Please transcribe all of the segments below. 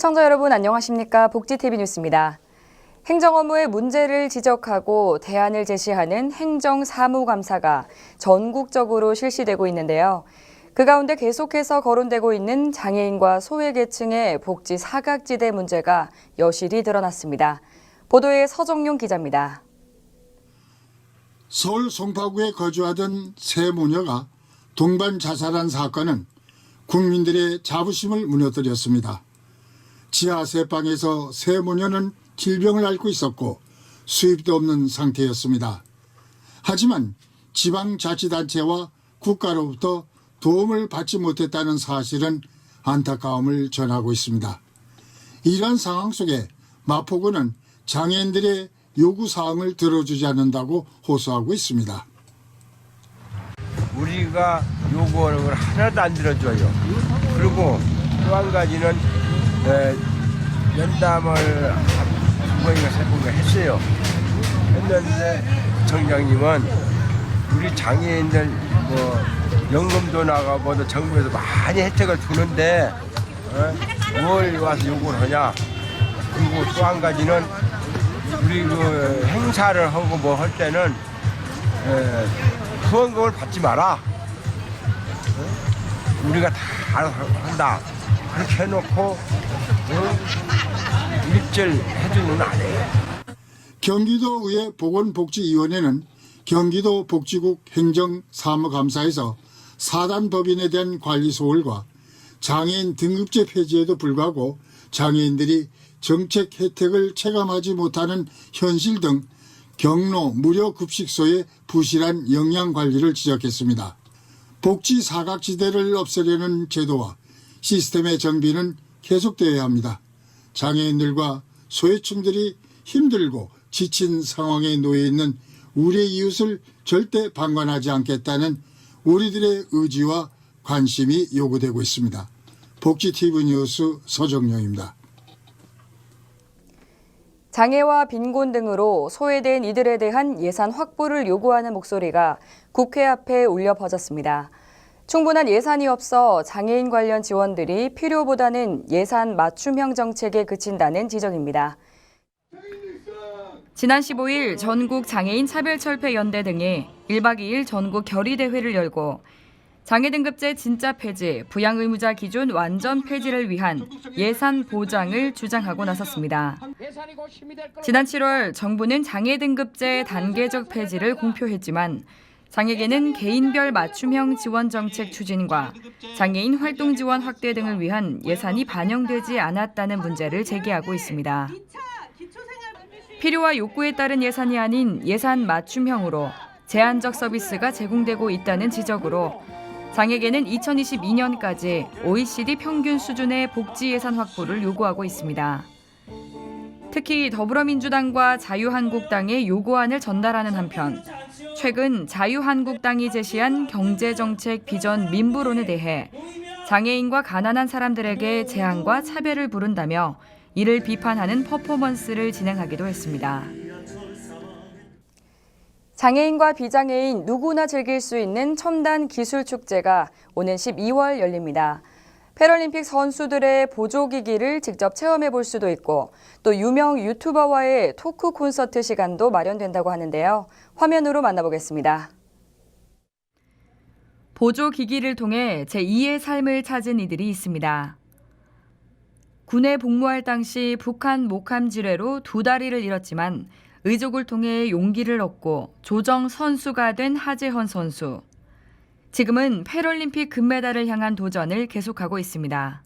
시청자 여러분 안녕하십니까? 복지TV 뉴스입니다. 행정 업무의 문제를 지적하고 대안을 제시하는 행정사무감사가 전국적으로 실시되고 있는데요. 그 가운데 계속해서 거론되고 있는 장애인과 소외계층의 복지 사각지대 문제가 여실히 드러났습니다. 보도에 서정용 기자입니다. 서울 송파구에 거주하던 세 모녀가 동반 자살한 사건은 국민들의 자부심을 무너뜨렸습니다. 지하 세방에서 세 모녀는 질병을 앓고 있었고 수입도 없는 상태였습니다. 하지만 지방자치단체와 국가로부터 도움을 받지 못했다는 사실은 안타까움을 전하고 있습니다. 이러한 상황 속에 마포구는 장애인들의 요구사항을 들어주지 않는다고 호소하고 있습니다. 우리가 요구하는 걸 하나도 안 들어줘요. 그리고 또 한 가지는 면담을 두 번인가 세 번인가 했어요. 했는데 청장님은 우리 장애인들 연금도 나가고 정부에서 많이 혜택을 주는데 뭘 와서 요구를 하냐. 그리고 또 한 가지는 우리 그 행사를 하고 뭐 할 때는 후원금을 받지 마라. 우리가 다 한다. 그렇게 해놓고 일절 해주는 안 해요. 경기도의회 보건복지위원회는 경기도 복지국 행정사무감사에서 사단법인에 대한 관리 소홀과 장애인 등급제 폐지에도 불구하고 장애인들이 정책 혜택을 체감하지 못하는 현실 등 경로 무료 급식소의 부실한 영양관리를 지적했습니다. 복지 사각지대를 없애려는 제도와 시스템의 정비는 계속되어야 합니다. 장애인들과 소외층들이 힘들고 지친 상황에 놓여 있는 우리의 이웃을 절대 방관하지 않겠다는 우리들의 의지와 관심이 요구되고 있습니다. 복지TV 뉴스 서정용입니다. 장애와 빈곤 등으로 소외된 이들에 대한 예산 확보를 요구하는 목소리가 국회 앞에 울려 퍼졌습니다. 충분한 예산이 없어 장애인 관련 지원들이 필요보다는 예산 맞춤형 정책에 그친다는 지적입니다. 지난 15일 전국 장애인 차별철폐연대 등이 1박 2일 전국 결의대회를 열고 장애 등급제 진짜 폐지, 부양 의무자 기준 완전 폐지를 위한 예산 보장을 주장하고 나섰습니다. 지난 7월 정부는 장애 등급제 단계적 폐지를 공표했지만 장애계는 개인별 맞춤형 지원 정책 추진과 장애인 활동 지원 확대 등을 위한 예산이 반영되지 않았다는 문제를 제기하고 있습니다. 필요와 욕구에 따른 예산이 아닌 예산 맞춤형으로 제한적 서비스가 제공되고 있다는 지적으로 장애계는 2022년까지 OECD 평균 수준의 복지 예산 확보를 요구하고 있습니다. 특히 더불어민주당과 자유한국당의 요구안을 전달하는 한편 최근 자유한국당이 제시한 경제정책 비전 민부론에 대해 장애인과 가난한 사람들에게 제한과 차별을 부른다며 이를 비판하는 퍼포먼스를 진행하기도 했습니다. 장애인과 비장애인 누구나 즐길 수 있는 첨단 기술 축제가 오는 12월 열립니다. 패럴림픽 선수들의 보조기기를 직접 체험해 볼 수도 있고 또 유명 유튜버와의 토크 콘서트 시간도 마련된다고 하는데요. 화면으로 만나보겠습니다. 보조기기를 통해 제2의 삶을 찾은 이들이 있습니다. 군에 복무할 당시 북한 목함 지뢰로 두 다리를 잃었지만 의족을 통해 용기를 얻고 조정 선수가 된 하재헌 선수. 지금은 패럴림픽 금메달을 향한 도전을 계속하고 있습니다.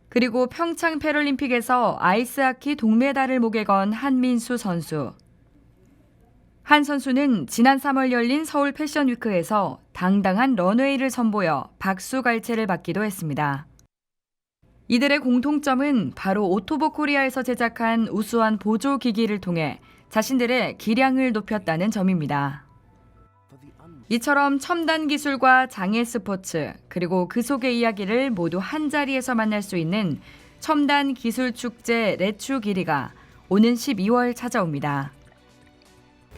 그리고 평창 패럴림픽에서 아이스하키 동메달을 목에 건 한민수 선수. 한 선수는 지난 3월 열린 서울 패션위크에서 당당한 런웨이를 선보여 박수갈채를 받기도 했습니다. 이들의 공통점은 바로 오토보 코리아에서 제작한 우수한 보조기기를 통해 자신들의 기량을 높였다는 점입니다. 이처럼 첨단 기술과 장애 스포츠, 그리고 그 속의 이야기를 모두 한자리에서 만날 수 있는 첨단 기술 축제 레츠기리가 오는 12월 찾아옵니다.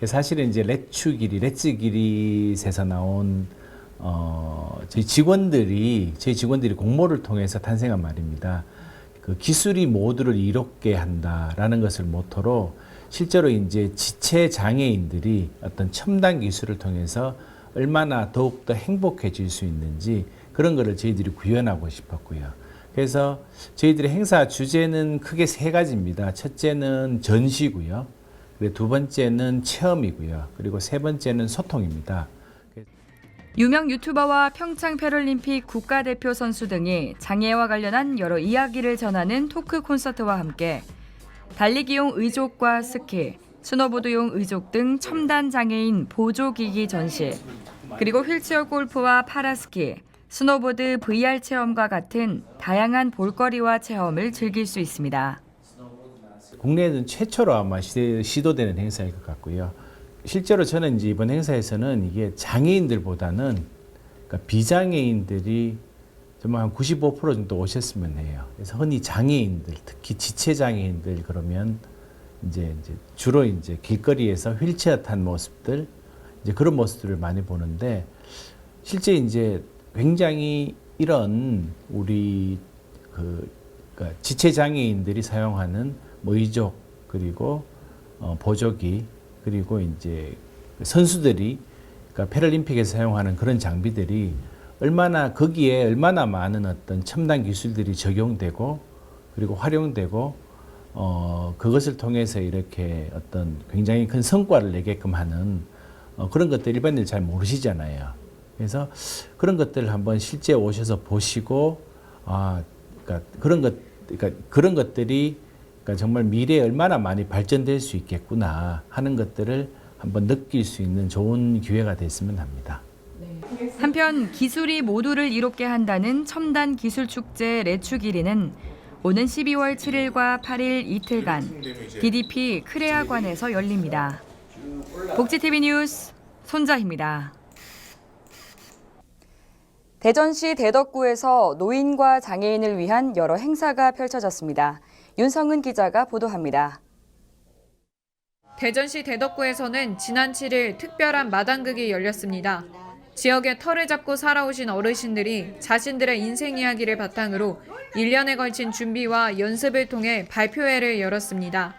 사실은 이제 레츠기릿에서 나온 저희 직원들이 공모를 통해서 탄생한 말입니다. 그 기술이 모두를 이롭게 한다라는 것을 모토로 실제로 이제 지체 장애인들이 어떤 첨단 기술을 통해서 얼마나 더욱더 행복해질 수 있는지 그런 거를 저희들이 구현하고 싶었고요. 그래서 저희들의 행사 주제는 크게 세 가지입니다. 첫째는 전시고요. 그리고 두 번째는 체험이고요. 그리고 세 번째는 소통입니다. 유명 유튜버와 평창 패럴림픽 국가대표 선수 등이 장애와 관련한 여러 이야기를 전하는 토크 콘서트와 함께 달리기용 의족과 스키, 스노보드용 의족 등 첨단 장애인 보조기기 전시, 그리고 휠체어 골프와 파라스키, 스노보드 VR 체험과 같은 다양한 볼거리와 체험을 즐길 수 있습니다. 국내에는 최초로 아마 시도되는 행사일 것 같고요. 실제로 저는 이제 이번 행사에서는 이게 장애인들보다는 그러니까 비장애인들이 정말 한 95% 정도 오셨으면 해요. 그래서 흔히 장애인들, 특히 지체 장애인들 그러면 이제 주로 이제 길거리에서 휠체어 탄 모습들, 이제 그런 모습들을 많이 보는데 실제 이제 굉장히 이런 우리 그러니까 지체 장애인들이 사용하는 뭐 의족 그리고 보조기 그리고 이제 선수들이 그러니까 패럴림픽에서 사용하는 그런 장비들이 거기에 얼마나 많은 어떤 첨단 기술들이 적용되고 그리고 활용되고 그것을 통해서 이렇게 어떤 굉장히 큰 성과를 내게끔 하는 그런 것들 일반인들 잘 모르시잖아요. 그래서 그런 것들을 한번 실제 오셔서 보시고 그러니까 그런 것들이 그러니까 정말 미래에 얼마나 많이 발전될 수 있겠구나 하는 것들을 한번 느낄 수 있는 좋은 기회가 됐으면 합니다. 한편 기술이 모두를 이롭게 한다는 첨단 기술축제 레추기리는 오는 12월 7일과 8일 이틀간 DDP 크레아관에서 열립니다. 복지TV 뉴스 손자희입니다. 대전시 대덕구에서 노인과 장애인을 위한 여러 행사가 펼쳐졌습니다. 윤성은 기자가 보도합니다. 대전시 대덕구에서는 지난 7일 특별한 마당극이 열렸습니다. 지역의 터를 잡고 살아오신 어르신들이 자신들의 인생 이야기를 바탕으로 1년에 걸친 준비와 연습을 통해 발표회를 열었습니다.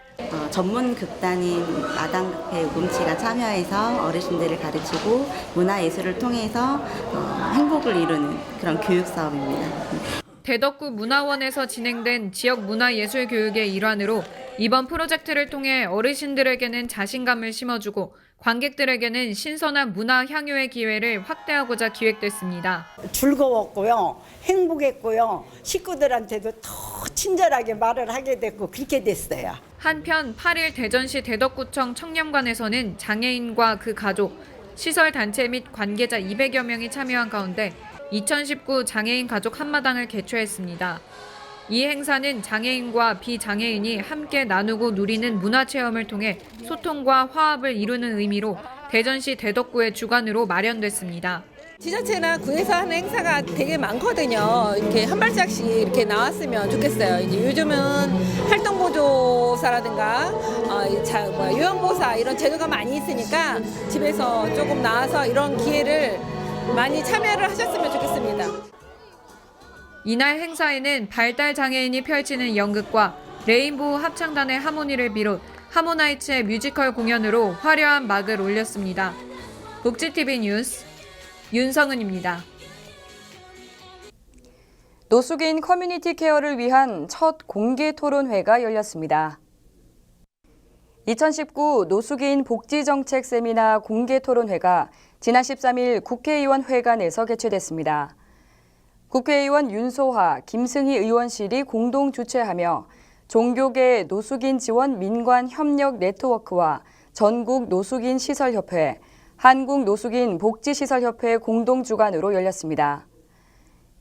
전문 극단인 마당극회 우금치가 참여해서 어르신들을 가르치고 문화예술을 통해서 행복을 이루는 그런 교육 사업입니다. 대덕구 문화원에서 진행된 지역 문화예술 교육의 일환으로 이번 프로젝트를 통해 어르신들에게는 자신감을 심어주고 관객들에게는 신선한 문화 향유의 기회를 확대하고자 기획됐습니다. 즐거웠고요. 행복했고요. 식구들한테도 더 친절하게 말을 하게 됐고 그렇게 됐어요. 한편 8일 대전시 대덕구청 청년관에서는 장애인과 그 가족, 시설단체 및 관계자 200여 명이 참여한 가운데 2019 장애인 가족 한마당을 개최했습니다. 이 행사는 장애인과 비장애인이 함께 나누고 누리는 문화체험을 통해 소통과 화합을 이루는 의미로 대전시 대덕구의 주관으로 마련됐습니다. 지자체나 구에서 하는 행사가 되게 많거든요. 이렇게 한 발짝씩 이렇게 나왔으면 좋겠어요. 이제 요즘은 활동보조사라든가 요양보사 이런 제도가 많이 있으니까 집에서 조금 나와서 이런 기회를 많이 참여를 하셨으면 좋겠습니다. 이날 행사에는 발달 장애인이 펼치는 연극과 레인보우 합창단의 하모니를 비롯 하모나이츠의 뮤지컬 공연으로 화려한 막을 올렸습니다. 복지TV 뉴스 윤성은입니다. 노숙인 커뮤니티 케어를 위한 첫 공개 토론회가 열렸습니다. 2019 노숙인 복지정책 세미나 공개 토론회가 지난 13일 국회의원 회관에서 개최됐습니다. 국회의원 윤소하, 김승희 의원실이 공동 주최하며 종교계 노숙인 지원 민관 협력 네트워크와 전국 노숙인 시설협회, 한국 노숙인 복지시설협회 공동 주관으로 열렸습니다.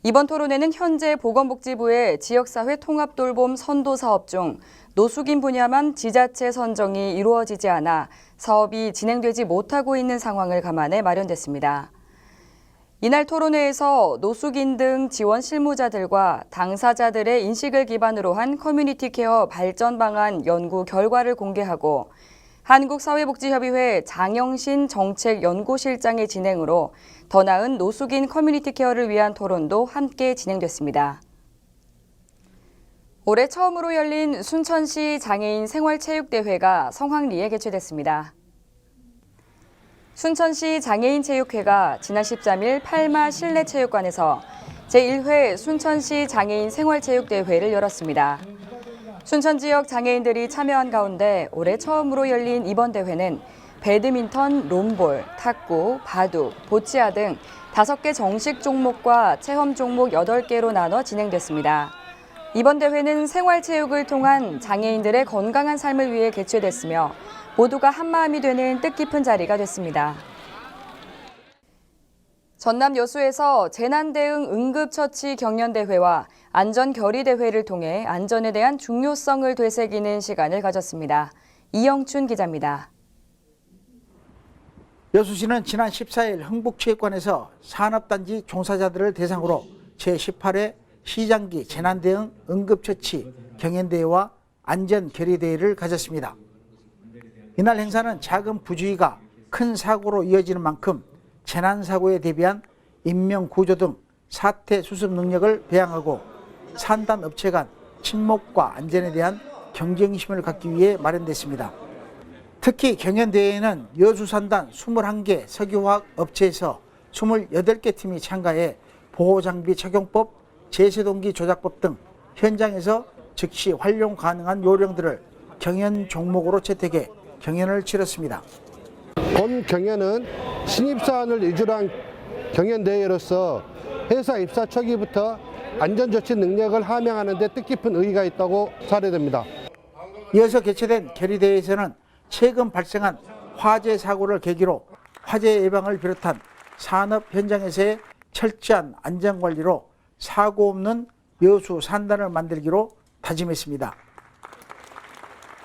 이번 토론회는 현재 보건복지부의 지역사회 통합돌봄 선도 사업 중 노숙인 분야만 지자체 선정이 이루어지지 않아 사업이 진행되지 못하고 있는 상황을 감안해 마련됐습니다. 이날 토론회에서 노숙인 등 지원 실무자들과 당사자들의 인식을 기반으로 한 커뮤니티 케어 발전 방안 연구 결과를 공개하고 한국사회복지협의회 장영신 정책연구실장의 진행으로 더 나은 노숙인 커뮤니티 케어를 위한 토론도 함께 진행됐습니다. 올해 처음으로 열린 순천시 장애인 생활체육대회가 성황리에 개최됐습니다. 순천시 장애인체육회가 지난 13일 팔마 실내체육관에서 제1회 순천시 장애인 생활체육대회를 열었습니다. 순천 지역 장애인들이 참여한 가운데 올해 처음으로 열린 이번 대회는 배드민턴, 롬볼, 탁구, 바둑, 보치아 등 5개 정식 종목과 체험 종목 8개로 나눠 진행됐습니다. 이번 대회는 생활체육을 통한 장애인들의 건강한 삶을 위해 개최됐으며 모두가 한마음이 되는 뜻깊은 자리가 됐습니다. 전남 여수에서 재난대응 응급처치 경연대회와 안전결의대회를 통해 안전에 대한 중요성을 되새기는 시간을 가졌습니다. 이영춘 기자입니다. 여수시는 지난 14일 흥북체육관에서 산업단지 종사자들을 대상으로 제18회 시장기 재난대응 응급처치 경연대회와 안전결의대회를 가졌습니다. 이날 행사는 작은 부주의가 큰 사고로 이어지는 만큼 재난사고에 대비한 인명구조 등 사태 수습 능력을 배양하고 산단업체 간 친목과 안전에 대한 경쟁심을 갖기 위해 마련됐습니다. 특히 경연대회에는 여수산단 21개 석유화학 업체에서 28개 팀이 참가해 보호장비 착용법, 제세동기 조작법 등 현장에서 즉시 활용 가능한 요령들을 경연 종목으로 채택해 경연을 치렀습니다. 본 경연은 신입사원을 위주로 한 경연대회로서 회사 입사 초기부터 안전조치 능력을 함양하는 데 뜻깊은 의의가 있다고 사례됩니다. 이어서 개최된 결의대회에서는 최근 발생한 화재 사고를 계기로 화재 예방을 비롯한 산업 현장에서의 철저한 안전관리로 사고 없는 여수 산단을 만들기로 다짐했습니다.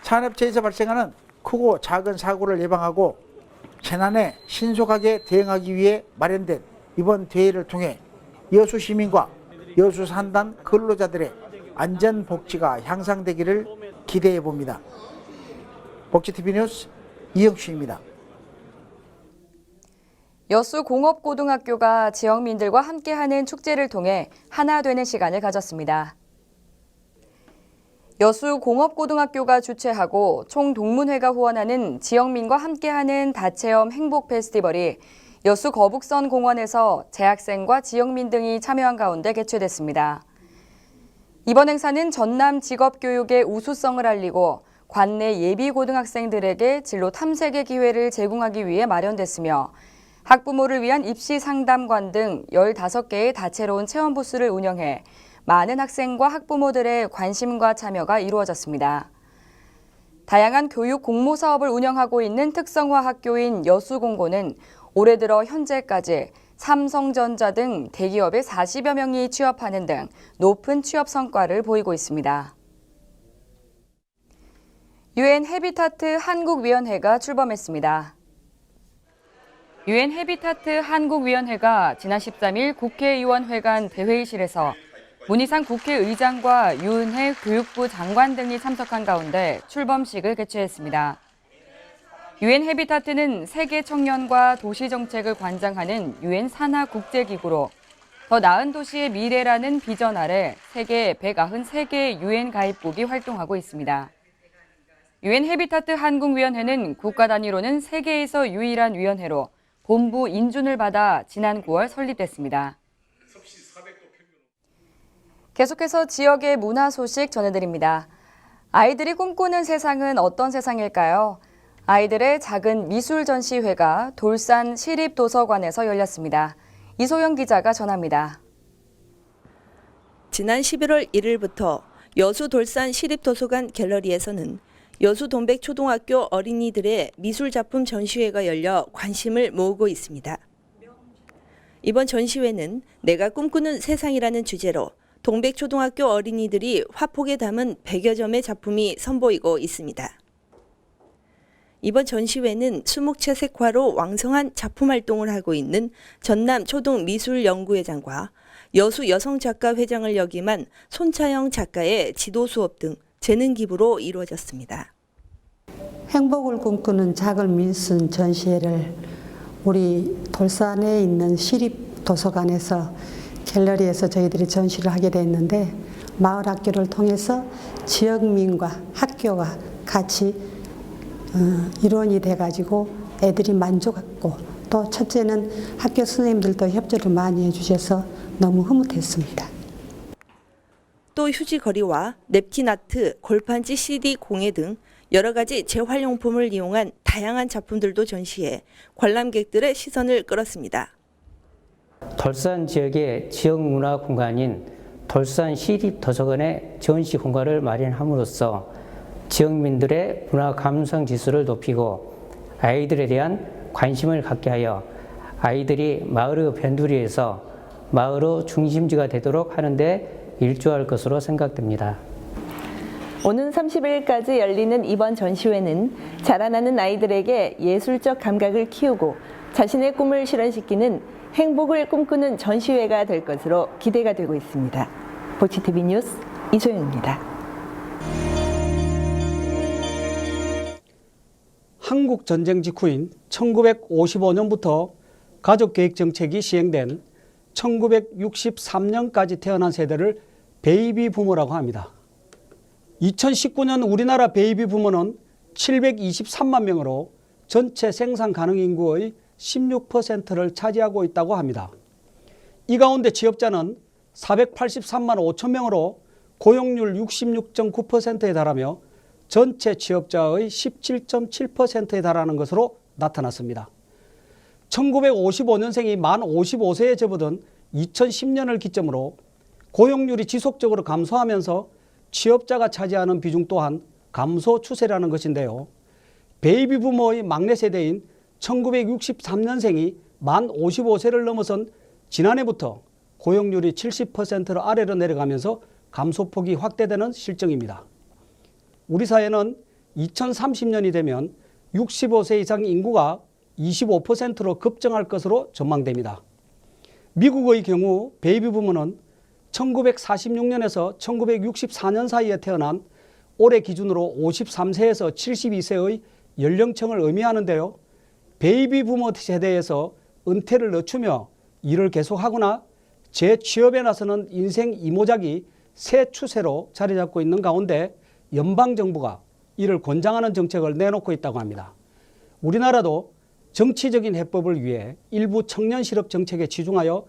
산업체에서 발생하는 크고 작은 사고를 예방하고 재난에 신속하게 대응하기 위해 마련된 이번 대회를 통해 여수 시민과 여수 산단 근로자들의 안전복지가 향상되기를 기대해 봅니다. 복지TV 뉴스 이영춘입니다. 여수공업고등학교가 지역민들과 함께하는 축제를 통해 하나 되는 시간을 가졌습니다. 여수공업고등학교가 주최하고 총동문회가 후원하는 지역민과 함께하는 다체험 행복 페스티벌이 여수 거북선 공원에서 재학생과 지역민 등이 참여한 가운데 개최됐습니다. 이번 행사는 전남 직업교육의 우수성을 알리고 관내 예비 고등학생들에게 진로 탐색의 기회를 제공하기 위해 마련됐으며 학부모를 위한 입시 상담관 등 15개의 다채로운 체험 부스를 운영해 많은 학생과 학부모들의 관심과 참여가 이루어졌습니다. 다양한 교육 공모 사업을 운영하고 있는 특성화 학교인 여수공고는 올해 들어 현재까지 삼성전자 등 대기업에 40여 명이 취업하는 등 높은 취업 성과를 보이고 있습니다. 유엔 해비타트 한국위원회가 출범했습니다. 유엔 해비타트 한국위원회가 지난 13일 국회의원회관 대회의실에서 문희상 국회의장과 유은혜 교육부 장관 등이 참석한 가운데 출범식을 개최했습니다. 유엔 해비타트는 세계 청년과 도시 정책을 관장하는 유엔 산하 국제기구로 더 나은 도시의 미래라는 비전 아래 세계 193개의 유엔 가입국이 활동하고 있습니다. 유엔 해비타트 한국위원회는 국가 단위로는 세계에서 유일한 위원회로 본부 인준을 받아 지난 9월 설립됐습니다. 계속해서 지역의 문화 소식 전해드립니다. 아이들이 꿈꾸는 세상은 어떤 세상일까요? 아이들의 작은 미술 전시회가 돌산 시립도서관에서 열렸습니다. 이소영 기자가 전합니다. 지난 11월 1일부터 여수 돌산 시립도서관 갤러리에서는 여수 동백초등학교 어린이들의 미술작품 전시회가 열려 관심을 모으고 있습니다. 이번 전시회는 내가 꿈꾸는 세상이라는 주제로 동백초등학교 어린이들이 화폭에 담은 100여 점의 작품이 선보이고 있습니다. 이번 전시회는 수목채 색화로 왕성한 작품 활동을 하고 있는 전남 초등미술연구회장과 여수 여성작가회장을 역임한 손차영 작가의 지도 수업 등 재능 기부로 이루어졌습니다. 행복을 꿈꾸는 작은 미술 전시회를 우리 돌산에 있는 시립도서관에서 갤러리에서 저희들이 전시를 하게 됐는데 마을 학교를 통해서 지역민과 학교가 같이 일원이 돼가지고 애들이 만족했고 또 첫째는 학교 선생님들도 협조를 많이 해주셔서 너무 흐뭇했습니다. 또 휴지거리와 냅킨 아트, 골판지 CD 공예 등 여러 가지 재활용품을 이용한 다양한 작품들도 전시해 관람객들의 시선을 끌었습니다. 돌산 지역의 지역문화 공간인 돌산 시립도서관의 전시 공간을 마련함으로써 지역민들의 문화 감성 지수를 높이고 아이들에 대한 관심을 갖게 하여 아이들이 마을의 변두리에서 마을의 중심지가 되도록 하는 데 일조할 것으로 생각됩니다. 오는 30일까지 열리는 이번 전시회는 자라나는 아이들에게 예술적 감각을 키우고 자신의 꿈을 실현시키는 행복을 꿈꾸는 전시회가 될 것으로 기대가 되고 있습니다. 보치TV 뉴스 이소영입니다. 한국 전쟁 직후인 1955년부터 가족계획 정책이 시행된 1963년까지 태어난 세대를 베이비 부모라고 합니다. 2019년 우리나라 베이비 부모는 723만 명으로 전체 생산 가능 인구의 16%를 차지하고 있다고 합니다. 이 가운데 취업자는 483만 5천 명으로 고용률 66.9%에 달하며 전체 취업자의 17.7%에 달하는 것으로 나타났습니다. 1955년생이 만 55세에 접어든 2010년을 기점으로 고용률이 지속적으로 감소하면서 취업자가 차지하는 비중 또한 감소 추세라는 것인데요. 베이비 부모의 막내 세대인 1963년생이 만 55세를 넘어선 지난해부터 고용률이 70%로 아래로 내려가면서 감소폭이 확대되는 실정입니다. 우리 사회는 2030년이 되면 65세 이상 인구가 25%로 급증할 것으로 전망됩니다. 미국의 경우 베이비 부모는 1946년에서 1964년 사이에 태어난 올해 기준으로 53세에서 72세의 연령층을 의미하는데요. 베이비 부모 세대에서 은퇴를 늦추며 일을 계속하거나 재취업에 나서는 인생 이모작이 새 추세로 자리 잡고 있는 가운데 연방정부가 이를 권장하는 정책을 내놓고 있다고 합니다. 우리나라도 정치적인 해법을 위해 일부 청년 실업 정책에 치중하여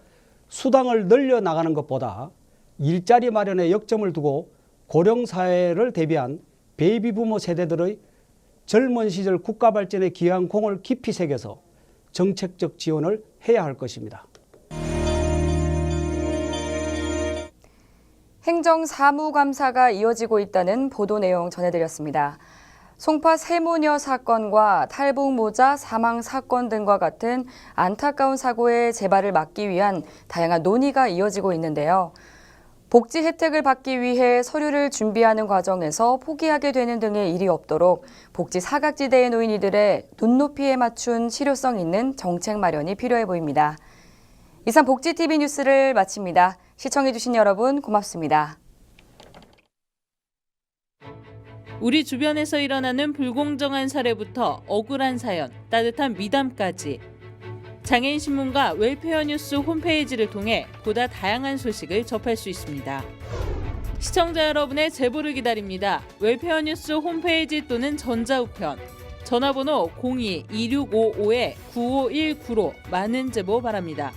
수당을 늘려나가는 것보다 일자리 마련에 역점을 두고 고령사회를 대비한 베이비 부모 세대들의 젊은 시절 국가 발전에 기여한 공을 깊이 새겨서 정책적 지원을 해야 할 것입니다. 행정사무감사가 이어지고 있다는 보도 내용 전해드렸습니다. 송파 세모녀 사건과 탈북모자 사망 사건 등과 같은 안타까운 사고의 재발을 막기 위한 다양한 논의가 이어지고 있는데요. 복지 혜택을 받기 위해 서류를 준비하는 과정에서 포기하게 되는 등의 일이 없도록 복지 사각지대에 놓인 이들의 눈높이에 맞춘 실효성 있는 정책 마련이 필요해 보입니다. 이상 보치TV 뉴스를 마칩니다. 시청해주신 여러분 고맙습니다. 우리 주변에서 일어나는 불공정한 사례부터 억울한 사연, 따뜻한 미담까지 장애인신문과 웰페어뉴스 홈페이지를 통해 보다 다양한 소식을 접할 수 있습니다. 시청자 여러분의 제보를 기다립니다. 웰페어뉴스 홈페이지 또는 전자우편, 전화번호 02-2655-9519로 많은 제보 바랍니다.